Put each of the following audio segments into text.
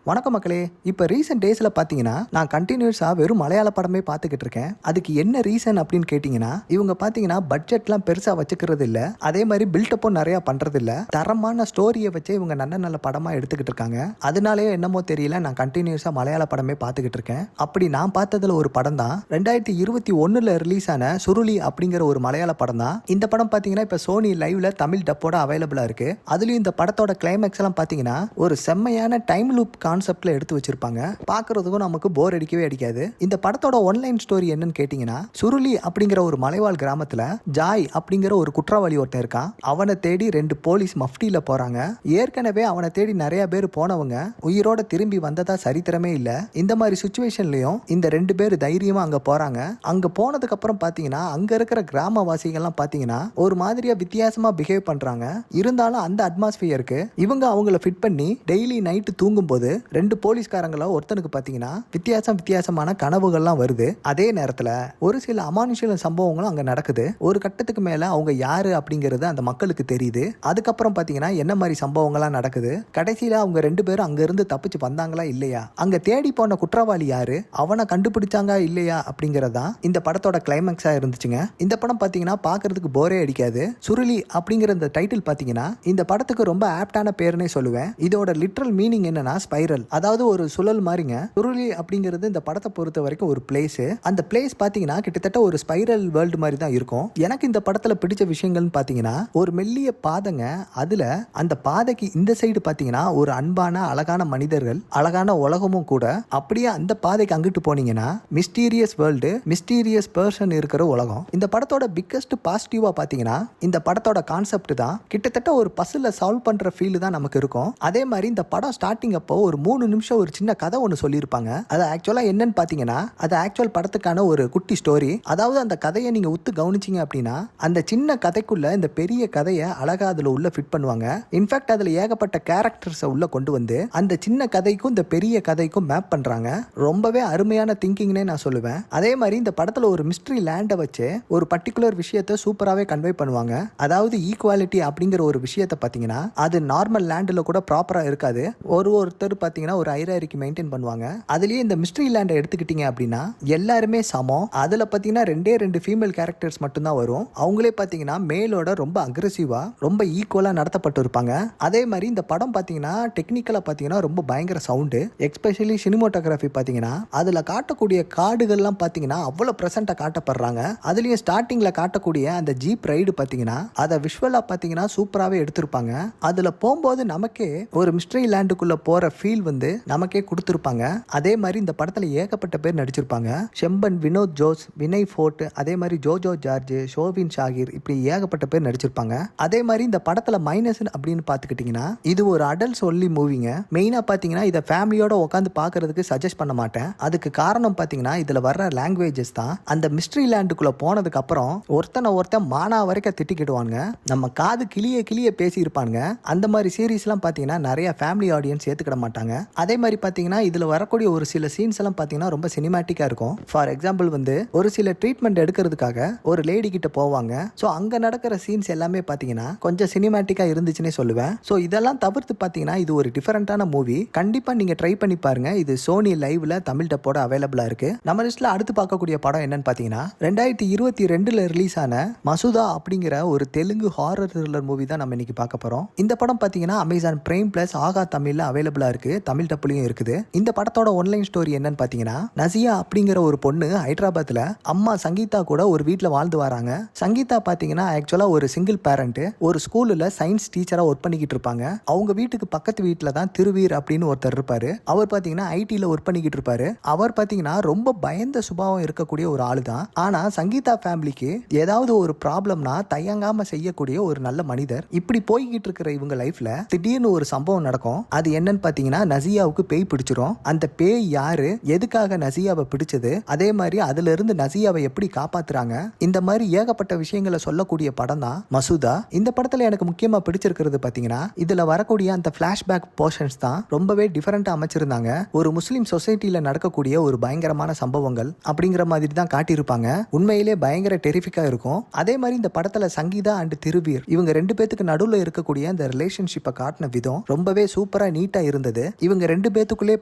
வணக்கம் மக்களே. இப்போ ரீசெண்ட் டேஸில் பார்த்தீங்கன்னா நான் கண்டினியூஸாக வெறும் மலையாள படமே பார்த்துக்கிட்டு இருக்கேன். அதுக்கு என்ன ரீசன் அப்படின்னு கேட்டிங்கன்னா, இவங்க பார்த்தீங்கன்னா பட்ஜெட்லாம் பெருசாக வச்சுக்கிறது இல்லை, அதே மாதிரி பில்டப்பும் நிறையா பண்ணுறது இல்லை, தரமான ஸ்டோரியை வச்சு இவங்க நல்ல நல்ல படமாக எடுத்துக்கிட்டு இருக்காங்க. அதனாலேயே என்னமோ தெரியல, நான் கண்டினியூஸாக மலையாள படமே பார்த்துக்கிட்டு இருக்கேன். அப்படி நான் பார்த்ததில் ஒரு படம் தான் 2021 ரிலீஸ் ஆன சுருளி அப்படிங்கிற ஒரு மலையாள படம் தான். இந்த படம் பார்த்தீங்கன்னா இப்போ சோனி லைவ்ல தமிழ் டப்போட அவைலபிளாக இருக்கு. அதுலேயும் இந்த படத்தோட கிளைமேக்ஸ் எல்லாம் பார்த்தீங்கன்னா ஒரு செம்மையான டைம் லூப் கான்செப்ட்ல எடுத்து வச்சிருப்பாங்க. பார்க்கறதுக்கும் நமக்கு போர் அடிக்கவே அடிக்காது. இந்த படத்தோட ஒன்லைன் ஸ்டோரி என்னன்னு கேட்டீங்கன்னா, சுருளி அப்படிங்கிற ஒரு மலைவாழ் கிராமத்துல ஜாய் அப்படிங்கிற ஒரு குற்றவாளி ஒருத்தன் இருக்கான். அவனை தேடி 2 போலீஸ் மஃப்டியில போறாங்க. ஏற்கனவே அவனை தேடி நிறைய பேர் போனவங்க உயிரோட திரும்பி வந்ததா சரித்திரமே இல்ல. இந்த மாதிரி சுச்சுவேஷன்லயும் இந்த 2 பேர் தைரியமா அங்க போறாங்க. அங்க போனதுக்கு அப்புறம் பாத்தீங்கன்னா அங்க இருக்கிற கிராமவாசிகள்லாம் பாத்தீங்கன்னா ஒரு மாதிரியா வித்தியாசமா பிஹேவ் பண்றாங்க. இருந்தாலும் அந்த அட்மாஸ்பியருக்கு இவங்க அவங்கள ஃபிட் பண்ணி டெய்லி நைட்டு தூங்கும் போது 2 போலீஸ்காரங்கள ஒருத்தனுக்கு பாத்தீங்கன்னா வித்தியாசமான கனவுகள்லாம் வருது. அதே நேரத்துல ஒரு சில அமானுஷ சம்பவங்களும் அங்க நடக்குது. ஒரு கட்டத்துக்கு மேல அவங்க யாரு அப்படிங்கிறது அந்த மக்களுக்கு தெரியுது. அதுக்கப்புறம் பாத்தீங்கன்னா என்ன மாதிரி சம்பவங்கள்லாம் நடக்குது, கடைசியில அவங்க 2 பேரும் அங்க இருந்து தப்பிச்சு வந்தாங்களா இல்லையா, அங்க தேடி போன குற்றவாளி யாரு, அவனை கண்டுபிடிச்சாங்க இல்லையா அப்படிங்கறதா இந்த படத்தோட கிளைமேக்ஸா இருந்துச்சுங்க. இந்த படம் பாத்தீங்கன்னா பாக்குறதுக்கு போரே அடிக்காது. சுருளி அப்படிங்கிற இந்த டைட்டில் பாத்தீங்கன்னா இந்த படத்துக்கு ரொம்ப ஆப்டான பேருன்னே சொல்லுவேன். இதோட லிட்ரல் மீனிங் என்னன்னா ஸ்பைரல், அதாவது ஒரு சுழல் மாதிரிங்க. சுருளி அப்படிங்கிறது இந்த படத்தை பொறுத்த வரைக்கும் ஒரு பிளேஸ். அந்த பிளேஸ் பாத்தீங்கன்னா கிட்டத்தட்ட ஒரு ஸ்பைரல் வேர்ல்டு மாதிரி தான் இருக்கும். எனக்கு இந்த படத்துல பிடிச்ச விஷயங்கள்னு பாத்தீங்கன்னா ஒரு மெல்லிய பாதைங்க, அதுல அந்த பாதைக்கு இந்த சைடு பாத்தீங்கன்னா ஒரு அன்பான அழகான மனிதர்கள், அழகான உலகமும் கூட. அப்படியே அந்த பாதைக்கு அங்கிட்டு போனீங்கன்னா மிஸ்டீரியஸ் வேர்ல்டு, மிஸ்டீரியஸ் பர்சன் இருக்கிற உலகம். இந்த படத்தோட பிக்கஸ்ட் பாசிட்டிவா பாத்தீங்கன்னா இந்த படத்தோட கான்செப்ட் தான் கிட்டத்தட்ட ஒரு பசில சால்வ் பண்ற ஃபீல் தான் நமக்கு இருக்கும். அதே மாதிரி இந்த படம் ஸ்டார்டிங் அப்போ ஒரு 3 நிமிஷம் ஒரு சின்ன கதை ஒன்று சொல்லியிருப்பாங்க. அது ஆக்சுவலா என்னன்னு பாத்தீங்கன்னா அது ஆக்சுவல் படத்துக்கான ஒரு குட்டி ஸ்டோரி. அதாவது அந்த கதையை நீங்க உத்து கவனிச்சீங்க அப்படின்னா அந்த சின்ன கதைக்குள்ள இந்த பெரிய கதையை அழகா அதுல உள்ள ஃபிட் பண்ணுவாங்க. இன்ஃபேக்ட் அதுல ஏகப்பட்ட கேரக்டர்ஸ் உள்ள கொண்டு வந்து அந்த சின்ன கதைக்கும் இந்த பெரிய கதைக்கும் மேப் பண்றாங்க. ரொம்பவே அருமையான திங்கிங்னே நான் சொல்லுவேன். அதே மாதிரி இந்த படத்துல ஒரு மிஸ்ட்ரி லேண்டை வச்சு ஒரு பர்டிகுலர் விஷயத்தை சூப்பராகவே கன்வே பண்ணுவாங்க. அதாவது ஈக்குவாலிட்டி அப்படிங்கிற ஒரு விஷயத்தை பார்த்தீங்கன்னா அது நார்மல் லேண்டில் கூட ப்ராப்பரா இருக்காது. ஒருத்தர் பார்த்தீங்கன்னா ஒரு ஹைரார்கி மெயின்டைன் பண்ணுவாங்க. அதுலயே இந்த மிஸ்ட்ரி லேண்டை எடுத்துக்கிட்டீங்க அப்படின்னா எல்லாருமே சமம். அதுல பார்த்தீங்கன்னா 2 ஃபீமேல் கேரக்டர்ஸ் மட்டும்தான் வரும். அவங்களே பார்த்தீங்கன்னா மேலோட ரொம்ப அக்ரெசிவா ரொம்ப ஈக்குவலா நடத்தப்பட்டு இருப்பாங்க. அதே மாதிரி இந்த படம் பார்த்தீங்கன்னா டெக்னிக்கலா பார்த்தீங்கன்னா ரொம்ப பயங்கர சவுண்டு, எஸ்பெஷலி சினிமோட்டோகிராஃபி பார்த்தீங்கன்னா அதுல காட்டக்கூடிய காடுகள்லாம் பார்த்தீங்கன்னா அவ்வளவு பிரசண்டா காட்டப்படுறாங்க. அதுலயும் ஸ்டார்டிங்ல காட்டக்கூடிய அந்த ஜீப் ரைடு பார்த்தீங்கன்னா அதை விஷுவலா பார்த்தீங்கன்னா சூப்பராகவே எடுத்திருப்பாங்க. அதுல போகும்போது நமக்கே ஒரு மிஸ்ட்ரி லேண்டுக்குள்ள போற ஃபீல் வந்து நமக்கே கொடுத்திருப்பாங்க. அதே மாதிரி இந்த படத்துல ஏகப்பட்ட பேர் நடிச்சிருப்பாங்க. செம்பன், வினோத் ஜோஸ், வினய் ஃபோர்ட், அதே மாதிரி ஜோஜோ ஜார்ஜ், ஷோவின் ஷாகிர், இப்படி ஏகப்பட்ட பேர் நடிச்சிருப்பாங்க. அதே மாதிரி இந்த படத்துல மைனஸ் அப்படின்னு பாத்துக்கிட்டீங்கன்னா இது ஒரு அடல்ட்ஸ் ஒன்லி மூவிங்க. மெயினா பாத்தீங்கன்னா இதை ஃபேமிலியோட உட்காந்து பாக்குறதுக்கு சஜஸ்ட் பண்ண மாட்டேன். அதுக்கு காரணம் பாத்தீங்கன்னா இதுல வர்ற லாங்குவேஜஸ் தான். அந்த மிஸ்ட்ரி லேண்டுக்குள்ள போனதுக்கு அப்புறம் ஒருத்தன் மானா வரைக்கும் திட்டிக்கிடுவாங்க. நம்ம காது கிளிய பேசி இருப்பாங்க. அந்த மாதிரி சீரீஸ் எல்லாம் பாத்தீங்கன்னா நிறைய ஃபேமிலி ஆடியன்ஸ் ஏத்துக்கிட மாட்டாங்க. அதே மாதிரி பாத்தீங்கன்னா இதுல வரக்கூடிய ஒரு சில சீன்ஸ் எல்லாம் பாத்தீங்கன்னா ரொம்ப சினிமேட்டிக்கா இருக்கும். ஃபார் எக்ஸாம்பிள் வந்து ஒரு சில ட்ரீட்மெண்ட் எடுக்கிறதுக்காக ஒரு லேடி கிட்ட போவாங்க. ஸோ அங்க நடக்கிற சீன்ஸ் எல்லாமே பாத்தீங்கன்னா கொஞ்சம் சினிமேட்டிக்கா இருந்துச்சுன்னே சொல்லுவேன். ஸோ இதெல்லாம் தவிர்த்து பாத்தீங்கன்னா இது ஒரு டிஃபரெண்டான மூவி. கண்டிப்பா நீங்க ட்ரை பண்ணி பாருங்க. இது சோனி லைவ்ல தமிழ் டப்போட அவைலபிளா இருக்கு. நம்ம லிஸ்ட்ல அடுத்து பார்க்கக்கூடிய படம் என்னன்னு பாத்தீங்கன்னா 2022 ரிலீஸ் ஆன மசூதா அப்படிங்கிற ஒரு தெலுங்கு ஹாரர் த்ரில்லர் மூவி தான் நம்ம இன்னைக்கு பார்க்க போறோம். இந்த படம் பாத்தீங்கன்னா அமேசான் பிரைம் பிளஸ் ஆகா தமிழ்ல அவைலபிளா இருக்கு. தமிழ் டப்புலயும் இருக்குது. இந்த படத்தோட ஒன்லைன் ஸ்டோரி என்னன்னு பாத்தீங்கன்னா நசியா அப்படிங்கிற ஒரு பொண்ணு ஹைதராபாத்ல அம்மா சங்கீதா கூட ஒரு வீட்ல வாழ்ந்து வராங்க. சங்கீதா பாத்தீங்கன்னா ஆக்சுவலா ஒரு சிங்கிள் பேரண்ட், ஒரு ஸ்கூல்ல சயின்ஸ் டீச்சரா ஒர்க் பண்ணிக்கிட்டு இருப்பாங்க. அவங்க வீட்டுக்கு பக்கத்து வீட்டுல தான் திருவீர் அப்படின்னு ஒருத்தர் இருப்பாரு. அவர் பாத்தீங்கன்னா ஐடில ஒர்க் பண்ணிக்கிட்டு இருப்பாரு. அவர் பாத்தீங்கன்னா ரொம்ப பயந்த சுபாவம் இருக்கக்கூடிய ஒரு ஆளு தான். ஆனா சங்கீதா ஃபேமிலிக்கு ஏதாவது ஒரு ப்ராப்ளம்னா தயங்காம செய்யக்கூடிய ஒரு நல்ல மனிதர். இப்படி போய்கிட்டு இருக்கிற இவங்க லைஃப்ல திடீர்னு ஒரு சம்பவம் நடக்கும். அது என்னன்னு பாத்தீங்கன்னா நசியாவுக்கு பேய் பிடிச்சிரும். அந்த பேய் யாரு, எதுக்காக நசியாவை பிடிச்சது, அதே மாதிரி அதுல இருந்து நசியாவை எப்படி காப்பாத்துறாங்க, இந்த மாதிரி ஏகப்பட்ட விஷயங்களை சொல்லக்கூடிய படம் தான் மசூதா. இந்த படத்துல எனக்கு முக்கியமா பிடிச்சிருக்கிறது பாத்தீங்கன்னா இதுல வரக்கூடிய அந்த பிளாஷ்பேக் போர்ஷன்ஸ் தான் ரொம்பவே டிஃபரெண்டா அமைச்சிருந்தாங்க. ஒரு முஸ்லிம் சொசைட்டில நடக்கக்கூடிய ஒரு பயங்கரமான சம்பவங்கள் அப்படிங்கிற மாதிரி தான் காட்டியிருப்பாங்க. உண்மையிலே பயங்கர டெரிஃபிக்கா இருக்கும். அதே மாதிரி இந்த படத்துல சங்கீதா அண்ட் திருவீர் இவங்க 2 பேத்துக்கு நடுவுல இருக்கக்கூடிய அந்த ரிலேஷன்ஷிப்பை காட்டின விதம் ரொம்பவே சூப்பரா நீட்டா இருந்தது. இவங்க ரெண்டு பேத்துக்குள்ளே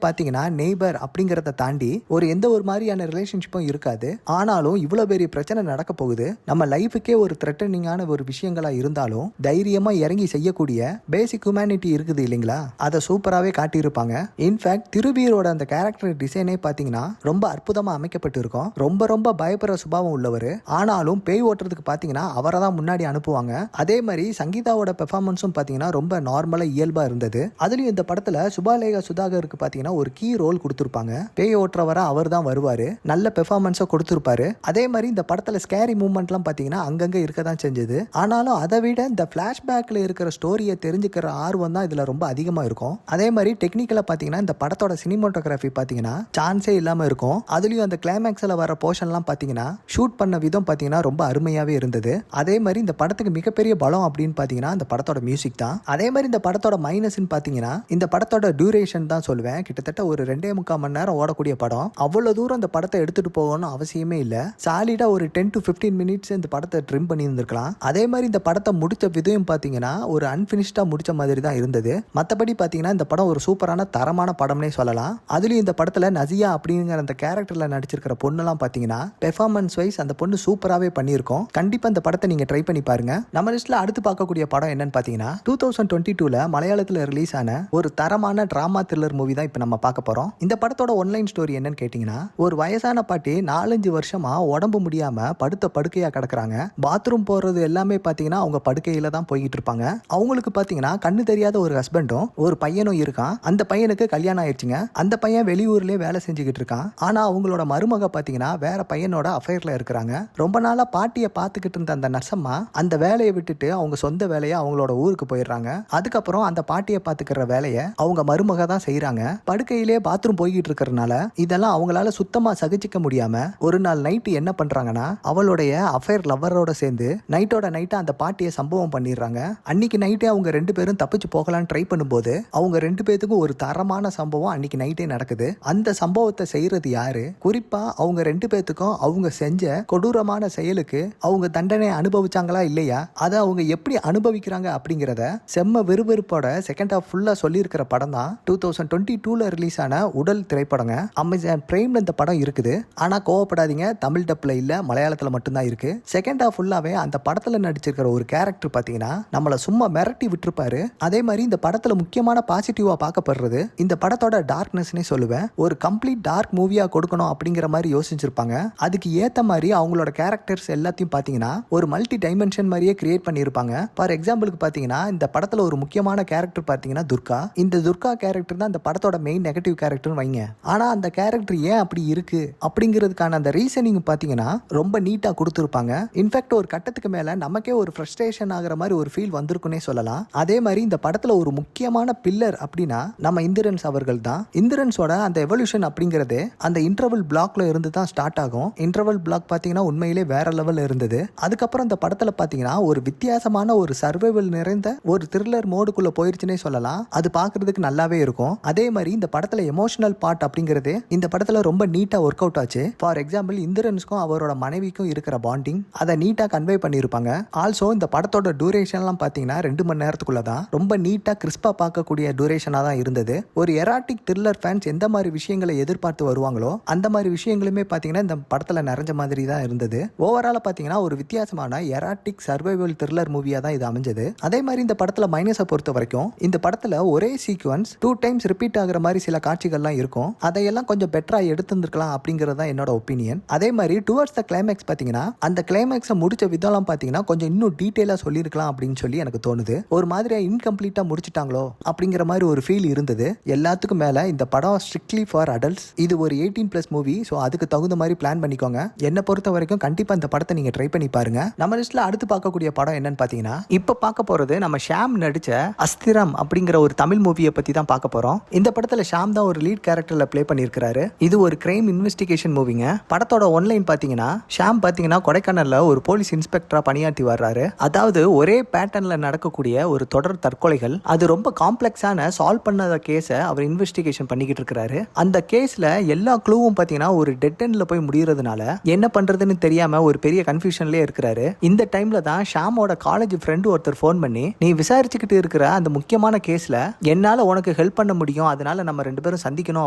பாத்தீங்கன்னா நெய்பர் அப்படிங்கறத தாண்டி ஒரு எந்த ஒரு மாதிரியான ரிலேஷன்ஷிப்பும் இருக்காது. ஆனாலும் இவ்வளவு பெரிய பிரச்சனை நடக்க போகுது, நம்ம லைஃபுக்கே ஒரு த்ரெட்டனிங்கான ஒரு விஷயங்களா இருந்தாலும் தைரியமா இறங்கி செய்யக்கூடிய பேசிக் ஹியூமனிட்டி இருக்குது இல்லைங்களா, அதை சூப்பராகவே காட்டியிருப்பாங்க. இன்ஃபேக்ட் திருவீரோட அந்த கேரக்டர் டிசைனே பார்த்தீங்கன்னா ரொம்ப அற்புதமாக அமைக்கப்பட்டு இருக்கும். ரொம்ப ரொம்ப பயப்படுற சுபாவம் உள்ளவர், ஆனாலும் பேய் ஓட்டுறதுக்கு பார்த்தீங்கன்னா அவரை தான் முன்னாடி அனுப்புவாங்க. அதே மாதிரி சங்கீதாவோட பெர்ஃபார்மன்ஸும் பார்த்தீங்கன்னா ரொம்ப நார்மலாக இயல்பாக இருந்தது. அதுலேயும் இந்த படத்தில் சுபாலேகா சுதாகருக்கு பார்த்தீங்கன்னா ஒரு கீ ரோல் கொடுத்துருப்பாங்க. பேய் ஓட்டுறவரை அவர் தான் வருவார், நல்ல பெர்ஃபார்மன்ஸை கொடுத்துருப்பாரு. அதே மாதிரி இந்த படத்தில் ஸ்கேரி மூவ்மெண்ட்லாம் பார்த்தீங்கன்னா அங்கங்கே இருக்க தான் செஞ்சது. ஆனாலும் அதை விட இந்த ஃப்ளாஷ்பேக்கில் இருக்கிற ஸ்டோரியை தெரிஞ்சுக்கிற ஆர்வம் தான் இதில் ரொம்ப அதிகமாக இருக்கும். அதே மாதிரி டெக்னிக்கலாக பார்த்தீங்கன்னா இந்த படத்தோட சினிமாட்டோகிராஃபி பார்த்தீங்கன்னா சான்ஸே இல்லாமல் இருக்கும். அதுலேயும் அந்த கிளைமேக்ஸில் வர போர்ஷன்லாம் பார்த்தீங்கன்னா ஷூட் பண்ண விதம் பார்த்தீங்கன்னா ரொம்ப அருமையாகவே இருந்தது. அதே மாதிரி இந்த படத்துக்கு மிகப்பெரிய பலம் அப்படின்னு பார்த்தீங்கன்னா இந்த படத்தோட மியூசிக் தான். அதே மாதிரி இந்த படத்தோட மைனஸ்ன்னு பார்த்தீங்கன்னா இந்த படத்தோட டியூரேஷன் தான் சொல்லுவேன். கிட்டத்தட்ட ஒரு 2.25 மணி நேரம் ஓடக்கூடிய படம். அவ்வளோ தூரம் இந்த படத்தை எடுத்துகிட்டு போகணும்னு அவசியமே இல்லை. சாலிடாக ஒரு 10 to 15 மினிட்ஸ் இந்த படத்தை ட்ரிம் பண்ணி இருந்திருக்கலாம். அதே மாதிரி இந்த படத்தை முடிச்ச விதம் பார்த்தீங்கன்னா ஒரு அன்பினிஷ்டா முடிச்ச மாதிரி தான் இருந்தது. மற்றபடி பார்த்தீங்கன்னா இந்த படம் ஒரு சூப்பரான தரமான படம்னே சொல்லலாம். அதுலயும் இந்த படத்துல நசியா அப்படிங்கிற அந்த கேரக்டர்ல நடிச்சிருக்கிற பொண்ணுலாம் பார்த்தீங்கன்னா பெர்ஃபார்மன்ஸ் வைஸ் அந்த பொண்ணு சூப்பராகவே பண்ணியிருக்கோம். கண்டிப்பா இந்த படத்தை நீங்க ட்ரை பண்ணி பாருங்க. நம்ம லிஸ்ட்ல அடுத்து பார்க்கக்கூடிய படம் என்னன்னு பார்த்தீங்கன்னா 2022 மலையாளத்தில் ரிலீஸ் ஆன ஒரு தரமான டிராமா த்ரில்லர் மூவி தான் இப்போ நம்ம பார்க்க போறோம். இந்த படத்தோட ஒன்லைன் ஸ்டோரி என்னன்னு கேட்டீங்கன்னா ஒரு வயசான பாட்டி 4-5 வருஷமா உடம்பு முடியாம படுத்த படுக்கையா கிடக்குறாங்க. பாத்ரூம் போறது எல்லாமே பாத்தீங்கன்னா அவங்க படுக்கையில தான் போய்கிட்டு இருப்பாங்க. அவங்களுக்கு பாத்தீங்கன்னா கண்ணு தெரியாத ஒரு ஹஸ்பண்டும் ஒரு பையனும் இருக்கான். அந்த பையனுக்கு கல்யாணம் ஆயிடுச்சுங்க. அந்த பையன் வெளியூர்லயே வேலை செஞ்சுக்கிட்டு இருக்கான். ஆனா அவங்களோட மருமக பாத்தீங்கன்னா வேற பையனோட அஃபேர்ல இருக்கிறாங்க. ரொம்ப நாளா பாட்டியை பார்த்துக்கிட்டு இருந்த அந்த நர்சம்மா அந்த வேலையை விட்டுட்டு அவங்க சொந்த வேலையை அவங்களோட ஊருக்கு போயிடுறாங்க. அதுக்கப்புறம் அந்த பாட்டியை பார்த்துக்கிற வேலையை அவங்க மருமக தான் செய்யறாங்க. படுக்கையிலே பாத்ரூம் போய்கிட்டு இருக்கிறதுனால இதெல்லாம் அவங்களால சுத்தமா சகிச்சுக்க முடியாம ஒரு நாள் நைட்டு என்ன பண்றாங்கன்னா அவளுடைய அஃபேர் லவ்வரோட சேர்ந்து நைட்டோட நைட்டா அந்த பாட்டியை சம்பவம் பண்ணிடுறாங்க. அன்னைக்கு நைட்டே அவங்க ரெண்டு பேரும் தப்பிச்சு போகலான்னு ட்ரை பண்ணும்போது அவங்க ரெண்டு பேத்துக்கும் ஒரு தரமான சம்பவம் அன்னைக்கு நைட்டே நடக்குது. அந்த சம்பவத்தை செய்யறது யாரு, குறிப்பா அவங்க ரெண்டு பேத்துக்கும் அவங்க செஞ்ச கொடூரமான செயலுக்கு அவங்க தண்டனை அனுபவிச்சாங்களா இல்லையா, அதை அவங்க எப்படி அனுபவிக்கிறாங்க அப்படிங்கிறத செம்ம விறுவிறுப்போட செகண்ட் ஹாஃப் ஃபுல்லா சொல்லியிருக்கிற படம் தான் 2022 ரிலீஸ் ஆன உடல் திரைப்படங்க. அமேசான் பிரைம்ல இந்த படம் இருக்குது. ஆனா கோவப்படாதீங்க, தமிழ் டப்ல இல்ல, மலையாளத்துல மட்டும்தான் இருக்கு. செகண்ட் ஹாஃப் ஃபுல்லாவே அந்த படத்துல நடிச்சிருக்கிற ஒரு கேரக்டர் பாத்தீங்கன்னா நம்மள சும்மா மிரட்டி விட்டுருப்பாரு. அதே மாதிரி இந்த படத்துல முக்கியமான பாசிட்டிவா பார்க்கப்படுறது இந்த படத்தோட டார்க்னஸ்னே சொல்லுவேன். ஒரு கம்ப்ளீட் டார்க் மூவியா கொடுக்கணும் அப்படிங்கிற மாதிரி யோசிச்சிருப்பாங்க. அதுக்கு ஏத்த மாதிரி அவங்களோட கேரக்டர்ஸ் எல்லாத்தையும் பாத்தீங்கன்னா ஒரு மல்டி டைமென்ஷன் மாதிரியே கிரியேட் பண்ணியிருப்பாங்க. ஃபார் எக்ஸாம்பிளுக்கு பாத்தீங்கன்னா இந்த படத்துல ஒரு முக்கியமான கேரக்டர் பாத்தீங்கன்னா துர்கா. இந்த துர்கா கேரக்டர் தான் இந்த படத்தோட மெயின் நெகட்டிவ் கேரக்டர்னு வைங்க. ஆனா அந்த கேரக்டர் ஏன் அப்படி இருக்கு அப்படிங்கிறதுக்கான அந்த ரீசனிங் பாத்தீங்கன்னா ரொம்ப நீட்டா கொடுத்துருப்பாங்க. இன்ஃபேக்ட் ஒரு கட்டத்துக்கு மேல நமக்கே ஒரு ஃப்ரஸ்ட்ரேஷன் ஆகிற மாதிரி ஒரு ஃபீல் வந்திருக்குன்னே சொல்லலாம். அதே மாதிரி இந்த படத்துல ஒரு முக்கியமான பில்லர் அப்படின்னா நம்ம இந்திரன்ஸ் அவர்கள் தான். இந்திரன்ஸோட அந்த எவல்யூஷன் அப்படிங்கிறது அந்த இன்டர்வல் பிளாக்ல இருந்து தான் ஸ்டார்ட் ஆகும். இன்டர்வல் பிளாக் பாத்தீங்கன்னா உண்மையிலே வேற லெவல்ல இருந்தது. அதுக்கப்புறம் இந்த படத்துல பாத்தீங்கன்னா ஒரு வித்தியாசமான ஒரு சர்வைவல் நிறைந்த ஒரு த்ரில்லர் மோடுக்குள்ள போயிருச்சுன்னே சொல்லலாம். அது பாக்குறதுக்கு நல்லாவே இருக்கும். அதே மாதிரி இந்த படத்துல எமோஷனல் பார்ட் அப்படிங்கிறது இந்த படத்துல ரொம்ப நீட்டா ஒர்க் அவுட் ஆச்சு. ஃபார் எக்ஸாம்பிள் இந்திரன்ஸ்க்கும் அவரோட மனைவிக்கும் இருக்கிற பாண்டிங் அதை நீட்டா கன்வே பண்ணியிருப்பாங்க. ஆல்சோ இந்த படத்தோட டூரேஷன்லாம் பார்த்தீங்கன்னா 2 மணி நேரத்துக்குள்ள தான் ரொம்ப நீட்டா கிறிஸ்பா பார்க்கக்கூடிய டூரேஷனாக தான் இருந்தது. ஒரு எராட்டிக் த்ரில்லர் ஃபேன்ஸ் எந்த மாதிரி விஷயங்களை எதிர்பார்த்து வருவாங்களோ அந்த மாதிரி விஷயங்களுமே பார்த்தீங்கன்னா இந்த படத்தில் நிறைஞ்ச மாதிரி தான் இருந்தது. ஓவராலாக பார்த்தீங்கன்னா ஒரு வித்தியாசமான எராட்டிக் சர்வைவல் த்ரில்லர் மூவியாக தான் இது அமைஞ்சது. அதே மாதிரி இந்த படத்தில் மைனஸை பொறுத்த வரைக்கும் இந்த படத்தில் ஒரே சீக்வன்ஸ் 2 டைம்ஸ் ரிப்பீட் ஆகிற மாதிரி சில காட்சிகள்லாம் இருக்கும். அதையெல்லாம் கொஞ்சம் பெட்டராக எடுத்துருந்துருக்கலாம் அப்படிங்கிறது தான் என்னோட ஒப்பீனியன். அதே மாதிரி டுவர்ட்ஸ் த கிளைமேக்ஸ் பார்த்தீங்கன்னா அந்த கிளைமேக்ஸை முடிச்ச விதம்லாம் பார்த்தீங்கன்னா கொஞ்சம் இன்னும் டீட்டெயிலாக சொல்லியிருக்கலாம் அப்படின்னு சொல்லி எனக்கு தோணுது. ஒரு மாதிரியா இன்கம்ப்ளீட்டாக முடிச்சிட்டாங்களோ அப்படிங்கிற மாதிரி ஒரு ஃபீல் இருந்தது. எல்லாத்துக்கும் மேலே இந்த படம் ஸ்ட்ரிக்ட்லி ஃபார் அடல்ட்ஸ். இது ஒரு 18+ மூவி. ஸோ அதுக்கு தகுந்த மாதிரி பிளான் பண்ணிக்கோங்க. என்னை பொறுத்த வரைக்கும் கண்டிப்பாக இந்த படத்தை நீங்கள் ட்ரை பண்ணி பாருங்க. நம்ம லிஸ்ட்ல அடுத்து பார்க்கக்கூடிய படம் என்னன்னு பார்த்தீங்கன்னா இப்போ பார்க்க போகிறது நம்ம ஷாம் நடிச்ச அஸ்திரம் அப்படிங்கிற ஒரு தமிழ் மூவியை பற்றி தான் பார்க்க போகிறோம். இந்த படத்தில் ஷாம் தான் ஒரு லீட் கேரக்டரில் ப்ளே பண்ணியிருக்கிறாரு. இது ஒரு கிரைம் இன்வெஸ்டிகேஷன் மூவிங்க. படத்தோட ஒன்லைன் பார்த்தீங்கன்னா ஷாம் பார்த்தீங்கன்னா கொடைக்கானல்ல ஒரு போலீஸ் இன்ஸ்பெக்டரா பணியாற்றி வர்றாரு. அதாவது ஒரே பேட்டர்ன்ல நடக்கக்கூடிய ஒரு தொடர் தற்கொலைகள், அது ரொம்ப காம்ப்ளெக்ஸான சால்வ் பண்ணாத கேஸை அவர் இன்வெஸ்டிகேஷன் பண்ணிக்கிட்டு இருக்காரு. அந்த கேஸ்ல எல்லா க்ளூவும் பார்த்தீங்கன்னா ஒரு டெட் எண்ட்ல போய் முடியறதுனால என்ன பண்றதுன்னு தெரியாம ஒரு பெரிய கன்ஃபியூஷன்லயே இருக்கிறாரு. இந்த டைம்ல தான் ஷாமோட காலேஜ் ஃப்ரெண்டு ஒருத்தர் ஃபோன் பண்ணி நீ விசாரிச்சுக்கிட்டு இருக்கிற அந்த முக்கியமான கேஸ்ல என்னால உனக்கு ஹெல்ப் பண்ண முடியும், அதனால நம்ம 2 பேரும் சந்திக்கணும்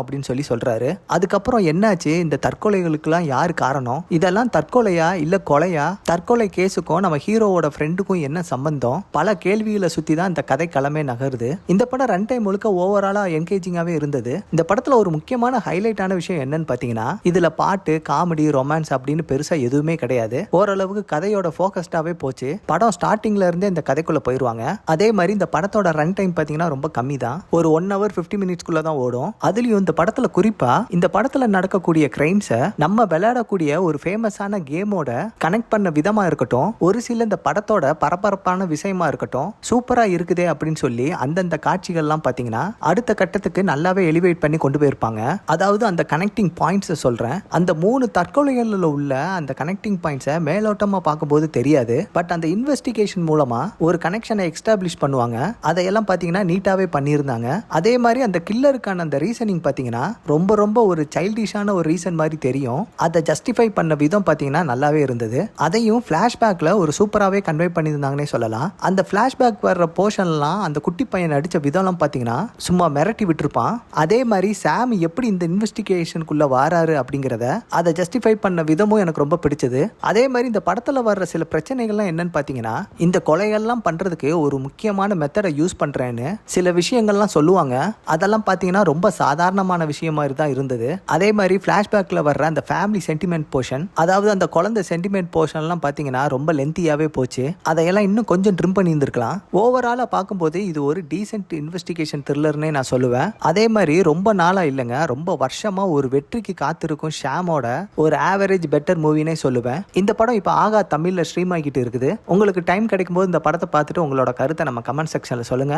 அப்படின்னு சொல்றாரு. அதுக்கப்புறம் என்னாச்சு, இந்த தற்கொலைகளுக்கெல்லாம் யார் காரணம், இதெல்லாம் தற்கொலையா இல்ல கொலையா, தற்கொலை கேஸுக்கும் நம்ம ஹீரோவோட ஃப்ரெண்டுக்கும் என்ன சம்பந்தம், பல கேள்விகளை சுத்தி தான் இந்த கதை களமே நகருது. இந்த படம் ரன் டைம் முழுக்க ஓவராலா என்கேஜிங்காவே இருந்தது. இந்த படத்துல ஒரு முக்கியமான ஹைலைட்டான விஷயம் என்னன்னு பாத்தீங்கன்னா, இதுல பாட்டு, காமெடி, ரொமான்ஸ் அப்படின்னு பெருசா எதுவுமே கிடையாது. ஓரளவுக்கு கதையோட போக்கஸ்டாவே போச்சு. படம் ஸ்டார்டிங்ல இருந்தே இந்த கதைக்குள்ள போயிருவாங்க. அதே மாதிரி இந்த படத்தோட ரன் டைம் பாத்தீங்கன்னா ரொம்ப கம்மி தான். ஒரு 1 hour 50 minutes தான் ஓடும். அதுலயும் இந்த படத்துல குறிப்பா இந்த படத்துல நடக்கக்கூடிய கிரைம்ஸை நம்ம விளையாடக்கூடிய ஒரு ஃபேமஸான கேமோட கனெக்ட் பண்ண விதமா இருக்கட்டும், ஒரு சில இந்த படத்தோட பரபரப்பான விஷயமா இருக்கட்டும், சூப்பரா இருக்குதே அப்படின்னு சொல்லி அந்தந்த காட்சிகள்லாம் பாத்தீங்கன்னா அடுத்த கட்டத்துக்கு நல்லாவே எலிவேட் பண்ணி கொண்டு போயிருப்பாங்க. அதாவது அந்த கனெக்டிங் பாயிண்ட்ஸ் சொல்றேன். அந்த 3 தற்கொலைகள்ல உள்ள அந்த கனெக்டிங் பாயிண்ட்ஸை மேலோட்டமா பார்க்கும்போது தெரியாது. பட் அந்த இன்வெஸ்டிகேஷன் மூலமா ஒரு கனெக்ஷனை எஸ்டாப்ளிஷ் பண்ணுவாங்க. அதையெல்லாம் பாத்தீங்கன்னா நீட்டாவே பண்ணியிருந்தாங்க. அதே மாதிரி அந்த கில்லருக்கான அந்த ரீசனிங் பாத்தீங்கன்னா ரொம்ப ரொம்ப ஒரு சைல்டிஷான ஒரு ரீசன் மாதிரி தெரியும். அதை ஜஸ்டிஃபை பண்ண விதம் பாத்தீங்கன்னா நல்லாவே இருந்தது. அதையும் பிளாஷ்பேக்ல ஒரு சூப்பராகவே கன்வே பண்ணியிருந்தாங்கன்னே சொல்லலாம். அந்த பிளாஷ்பேக் வர்ற போர்ஷன்லாம் அந்த குட்டி பையன் அடிச்ச விதம்லாம் பாத்தீங்கன்னா சும்மா மிரட்டி விட்டுருப்பான். அதே மாதிரி சாம் எப்படி இந்த இன்வெஸ்டிகேஷனுக்குள்ள வாராரு அப்படிங்கிறத அதை ஜஸ்டிஃபை பண்ண விதமும் எனக்கு ரொம்ப பிடிச்சது. அதே மாதிரி இந்த படத்துல வர்ற சில பிரச்சனைகள்லாம் என்னன்னு பாத்தீங்கன்னா, இந்த கொலைகள்லாம் பண்றதுக்கு ஒரு முக்கியமான மெத்தடை யூஸ் பண்றேன்னு சில விஷயங்கள்லாம் சொல்லுவாங்க. அதெல்லாம் பாத்தீங்கன்னா ரொம்ப சாதாரணமான விஷயம் மாதிரி தான் இருந்தது. அதே மாதிரி பிளாஷ்பேக்ல வர்ற அந்த ஃபேமிலி சென்டிமெண்ட் போர்ஷன், அதாவது அந்த குழந்தை சென்டிமெண்ட் போர்ஷன்லாம் பாத்தீங்கன்னா ரொம்ப லென்த்தியாவே போச்சு. அதையெல்லாம் இன்னும் கொஞ்சம் ட்ரிம் பண்ணி இருந்திருக்கலாம். ஓவராலா பார்க்கும்போது இது ஒரு டீசென்ட் இன்வெஸ்டிகேஷன் த்ரில்லர்னே நான் சொல்லுவேன். அதே மாதிரி ரொம்ப நாளா இல்லைங்க, ரொம்ப வருஷமா ஒரு வெற்றிக்கு காத்திருக்கும் ஷாமோட ஒரு ஆவரேஜ் பெட்டர் மூவினே சொல்லுவேன். இந்த படம் இப்போ ஆகா தமிழ்ல ஸ்ட்ரீம் ஆகிட்டு இருக்குது. உங்களுக்கு டைம் கிடைக்கும் போது இந்த படத்தை பார்த்துட்டு உங்களோட கருத்தை நம்ம கமெண்ட் செக்ஷன்ல சொல்லுங்க.